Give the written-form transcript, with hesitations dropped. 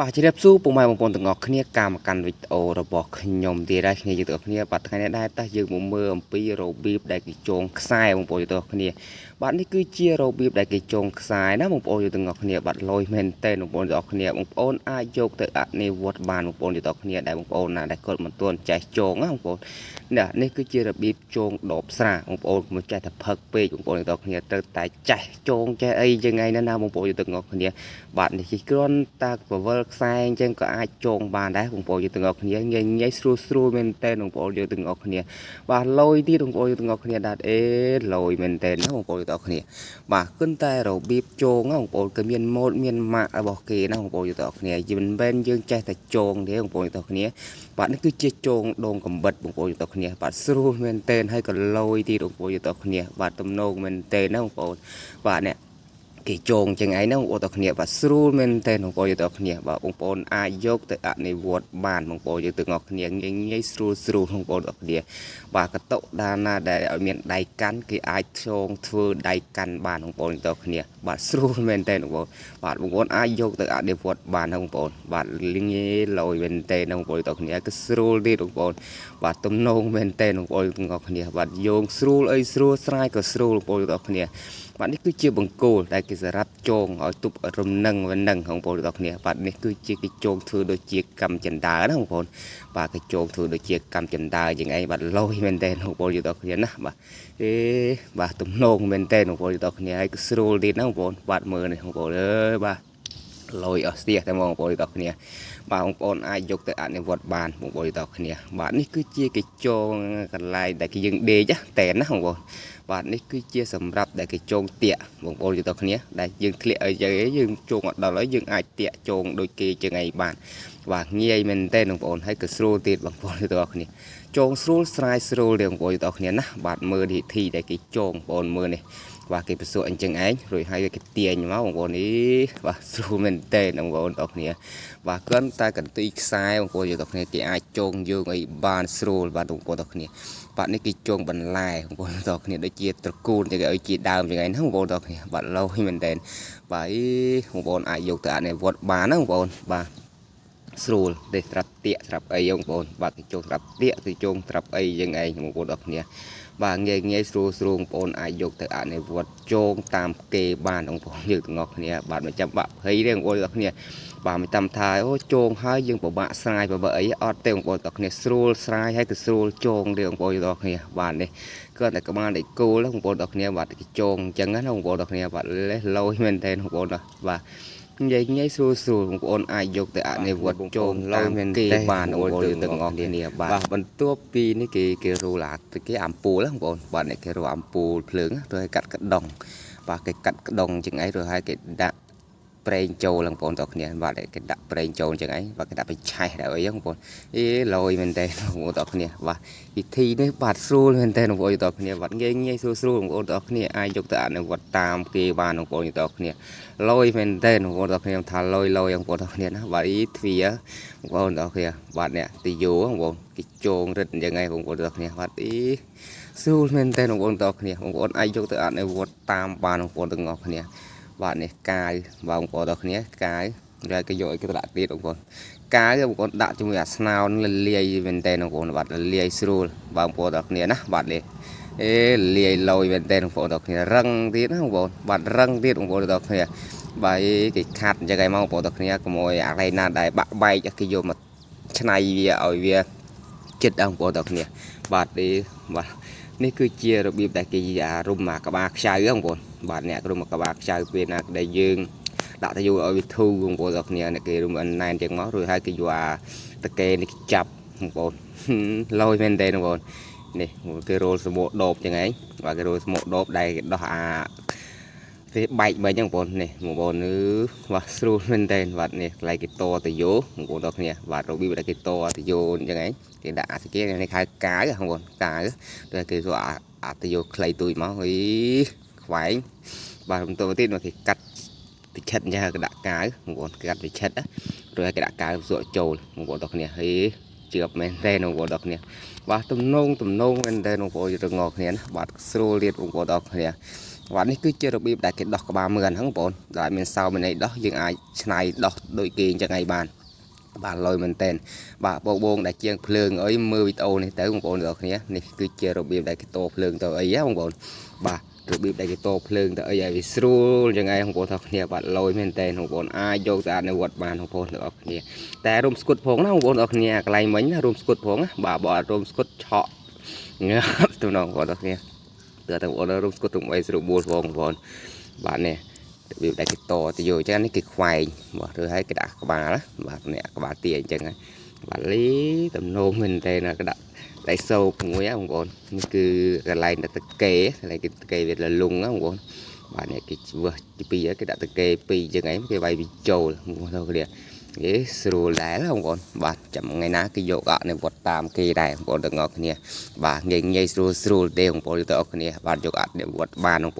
បាទជម្រាបសួរពុកម៉ែបងប្អូនទាំងអស់គ្នាការមកកាន់វីដេអូរបស់ខ្ញុំទៀតហើយគ្នាយើងទាំងអស់គ្នាបាទថ្ងៃនេះដែរតើយើងមកមើលអំពីរបៀបដែលគេចងខ្សែបងប្អូនទាំងអស់គ្នាបាទនេះគឺជារបៀបដែលគេចងខ្សែណាបងប្អូនទាំងអស់គ្នាបាទលយមែនតើបងប្អូនទាំងអស់គ្នាបងប្អូនអាចយកទៅអនុវត្តបានបងប្អូនទាំងអស់គ្នាដែលបងប្អូនណាដែលគាត់មិនទាន់ចេះចងណាបងប្អូននេះគឺជារបៀបចងដបស្រាបងប្អូនមិនចេះតែផឹកពេកបងប្អូនទាំងអស់គ្នាត្រូវតែចេះចងចេះអីយ៉ាងไงណាបងប្អូនទាំងអស់គ្នាបាទនេះជាគ្រាន់តែពវល់ខ្សែអញ្ចឹងក៏អាចចងបានដែរបងប្អូនយើងទាំងអស់គ្នាងាយស្រួលមែនតើបងប្អូនយើងទាំងអស់គ្នាបាទលយទៀតបងប្អូនយើងទាំងអស់គ្នាដាត់អេលយមែនតើណាបងប្អូនយើងទាំងអស់គ្នាបាទគិនតែរបៀបចងបងប្អូនក៏មានម៉ូតមានម៉ាករបស់គេណាបងប្អូនយើងទាំងអស់គ្នាមិនមែនយើងចេះតែចងទេបងប្អូនយើងទាំងអស់គ្នាបាទនេះគឺជាចងដងកំបិតបងប្អូនយើងទាំងអស់គ្នាបាទស្រួលមែនតើហើយក៏លយទៀតបងប្អូនយើងទាំងអស់គ្នាបាទទំនោរមែនតើណាបងប្អូនបាទនេះគេចងចឹងឯងណាបងប្អូនទាំងគ្នាបាទស្រួលមែនតើបងប្អូនយើងទាំងគ្នាបាទបងប្អូនអាចយកទៅអនុវត្តបានបងប្អូនយើងទាំងអស់គ្នាងាយស្រួលបងប្អូនទាំងគ្នាបាទកតុដាណាដែលឲ្យមានដៃកាន់គេអាចចងធ្វើដៃកាន់បានបងប្អូនទាំងគ្នាបាទស្រួលមែនតើបងប្អូនបាទបងប្អូនអាចយកទៅអនុវត្តបានបងប្អូនបាទងាយលយមែនតើបងប្អូនទាំងគ្នាគឺស្រួលទៀតបងប្អូនបាទទំនងមែនតើបងប្អូនទាំងអស់គ្នាបាទយោងស្រួលអីស្រួលស្រាយក៏ស្រួលបងប្អូនទាំងគ្នាបាទនេះគឺជាបង្គោលដែលគេសម្រាប់ចងឲ្យទប់រំនឹងវនឹងបងប្អូនទាំងគ្នាបាទនេះគឺជាគេចងធ្វើដូចជាកម្មចិន្តាណាបងប្អូនបាទគេចងធ្វើដូចជាកម្មចិន្តាយ៉ាងឯងបាទលយមែនតើបងប្អូនទាំងគ្នាណាបាទបាទទំនងមែនតើបងប្អូនទាំងគ្នាហើយក៏ស្រួលទៀតណាបងប្អូនបាទមើលនេះបងប្អូនអើយបាទលយអស់ស្ទះតែបងប្អូនទាំងគ្នាបាទបងប្អូនអាចយកទៅអនុវត្តបានបងប្អូនទាំងគ្នាបាទនេះគឺជាគេចងកន្លែងដែលគេយើងដេកតែណាបងប្អូនបាទនេះគឺជាសម្រាប់ដែលគេចងតាក់បងប្អូនទាំងគ្នាដែលយើងធ្លាក់ឲ្យយើងចងអត់ដល់ហើយយើងអាចតាក់ចងដូចគេចឹងឯងបានបាទងាយមែនតើបងប្អូនហើយក៏ស្រួលទៀតបងប្អូនទាំងគ្នាចងស្រួលស្រាយស្រួលទេបងប្អូនទាំងគ្នាណាបាទមើលវិធីដែលគេចងបងប្អូនមើលនេះបាទគេប្រសក់អញ្ចឹងឯងរួចហើយគេទាញមកបងប្អូននេះបាទស្រួលមែនតើបងប្អូនទាំងគ្នាបាទគ្រាន់តែកន្ទុយខ្សែបងប្អូនទាំងគ្នាគេអាចចងយើងឲ្យបានស្រួលបាទបងប្អូនទាំងគ្នាបាទនេះគេចងបន្លែបងប្អូនទាំងគ្នាដូចជាត្រកូលចឹងឲ្យជាដើមចឹងឯងណាបងប្អូនទាំងគ្នាបាទលោហិមែនតើបាទបងប្អូនអាចយកទៅអនុវត្តបានណាបងប្អូនបាទស្រួលទេត្រាប់តាកត្រាប់អីបងប្អូនបាទគេចងត្រាប់តាកគេចងត្រាប់អីចឹងឯងបងប្អូនទាំងគ្នាបាទងាយស្រួលបងប្អូនអាចយកទៅអនុវត្តចងតាមគេបានបងប្អូនយើងទាំងអស់គ្នាបាទមិនចាំបាក់ភ័យទេបងប្អូនទាំងគ្នាបាទមិនតាមថាអូចងហើយយើងពិបាកស្រាយពិបាកអីអត់ទេបងប្អូនទាំងគ្នាស្រួលស្រាយហើយក៏ស្រួលចងទេបងប្អូនទាំងគ្នាបាទនេះគាត់តែក្បាលដៃគោលបងប្អូនទាំងគ្នាបាទគេចងអញ្ចឹងណាបងប្អូនទាំងគ្នាបាទលេះលយមែនតើបងប្អូនបាទងាយស្រួលបងប្អូនអាចយកទៅអនុវត្តចងតាមគេបានបងប្អូនទាំងអស់គ្នាបាទបន្ទាប់ពីនេះគេរូឡាគេអំពូលបងប្អូនបាទនេះគេរូអំពូលភ្លើងទៅឲ្យកាត់ក្ដុងបាទគេកាត់ក្ដុងចឹងឯងរួចហើយគេដាក់ប្រេងចូលបងប្អូនទាំងគ្នាបាទគេដាក់ប្រេងចូលចឹងឯងបាទគេដាក់បិឆេះដល់អីបងប្អូនលយមែនតើបងប្អូនទាំងគ្នាបាទវិធីនេះបាទស្រួលមែនតើបងប្អូនទាំងគ្នាបាទងាយស្រួលបងប្អូនទាំងគ្នាអាចយកទៅអនុវត្តតាមគេបានបងប្អូនទាំងគ្នាលយមែនតើបងប្អូនទាំងគ្នាថាលយបងប្អូនទាំងគ្នាណាបាទទ្វាបងប្អូនទាំងគ្នាបាទអ្នកទីយោបងប្អូនគេចងរឹតយ៉ាងไงបងប្អូនទាំងគ្នាបាទស្រួលមែនតើបងប្អូនទាំងគ្នាបងប្អូនអាចយកទៅអនុវត្តតាមបានបងប្អូនទាំងអស់គ្នាបាទនេះកាយបងប្អូនទាំងគ្នាកាយហើយគេយកឲ្យគេដាក់ទៀតបងប្អូនកាយបងប្អូនដាក់ជាមួយអាស្នោនលាយមែនតើបងប្អូនបាទលាយស្រួលបងប្អូនទាំងគ្នាណាបាទនេះលាយលយមែនតើបងប្អូនទាំងគ្នារឹងទៀតណាបងប្អូនបាទរឹងទៀតបងប្អូនទាំងគ្នាបាទគេខាត់អញ្ចឹងឯងមកបងប្អូនទាំងគ្នាកុំឲ្យអារ៉ៃណាដែលបាក់បែកគេយកមកឆ្នៃវាឲ្យវាចិត្តបងប្អូនទាំងគ្នាបាទនេះគឺជារបៀបដែលគេរុំមកក្បាលខ្ចៅបងប្អូនបាទអ្នករុំមកក្បាលខ្ចៅពេលណាដែលយើងដាក់ទៅយកឲ្យវាធូរបងប្អូនទាំងគ្នាគេរុំណែនចឹងមករួចហើយគេយកអាតកេនេះចាប់បងប្អូនលយមែនតើបងប្អូននេះគេរោលស្មោកដបចឹងឯងបាទគេរោលស្មោកដបដែលគេដោះវាបែកមិញហ្នឹងបងប្អូននេះបងប្អូនបាទស្រួលមែនតើបាទនេះកន្លែងគេតទៅយោបងប្អូនទាំងគ្នាបាទរបៀបដែលគេតទៅយោអញ្ចឹងឯងគេដាក់អាគេនេះហៅកាយបងប្អូនកាយតែគេសួរអាទៅយោខ្លីទួយមកខ្វែងបាទបន្តទៅទៀតមកគេកាត់វិឆិតអញ្ចឹងគេដាក់កាយបងប្អូនកាត់វិឆិតrồi cái đã cá rụa trồi một bộ tộc này thì chưa men tên một bộ tộc này và tùm nông men tên một bộ rừng ngọt này bạt sô liệt một bộ tộc này วันนี้คือเจอระเบียบได้เก็บดอกกระบาเหมือนทั้งปนได้เป็นเสาเป็นไอ้ดอกยังไอ้ชนายดอกโดยเกณฑ์จะไงบ้านบ้านลอยมันเต้นบ้าโบงได้เจียงเพลิงเอ้ยมือวิโอนี่แต่ของปนดอกนี้นี่คือเจอระเบียบได้เก็บโตเพลิงตัวไอ้ยะของปนบ้าระเบียบได้เก็บโตเพลิงตัวไอ้ยัยวิสรูยังไงของปนดอกนี้บ้านลอยมันเต้นของปนอายโยกสะอาดในวัดบ้านของปนดอกนี้แต่รวมสกุลผงนะของปนดอกนี้ไกลเหมือนรวมสกุลผงบ้าบ่รวมสกุลเฉาะเงี้ยตัวน้องของดอกนี้เตือนตัวเรารวมสกุลตรงไว้สรุปบัวของปนบ้านเนี่ยbiểu đại cái to thì rồi cho nó cái khoai bỏ tôi thấy cái đặt cái bà đó bà nè cái bà tiền chân á bà lý tầm nôn mình đây là cái đặt đại sâu cùng với ông con như cứ cái này là kê này cái kê việt là lùng á ông con bà này cái vừa cái pi cái đặt kê pi chân ấy cái bay bị trâu mua thôi cái cái sưu lẻ là ông con bà chậm ngày ná cái dỗ gạo này vọt tam cây này ông con được ngọt nè bà nghe nghe sưu đều ông con được ngọt nè bà dỗ gạo để vọt bàn ông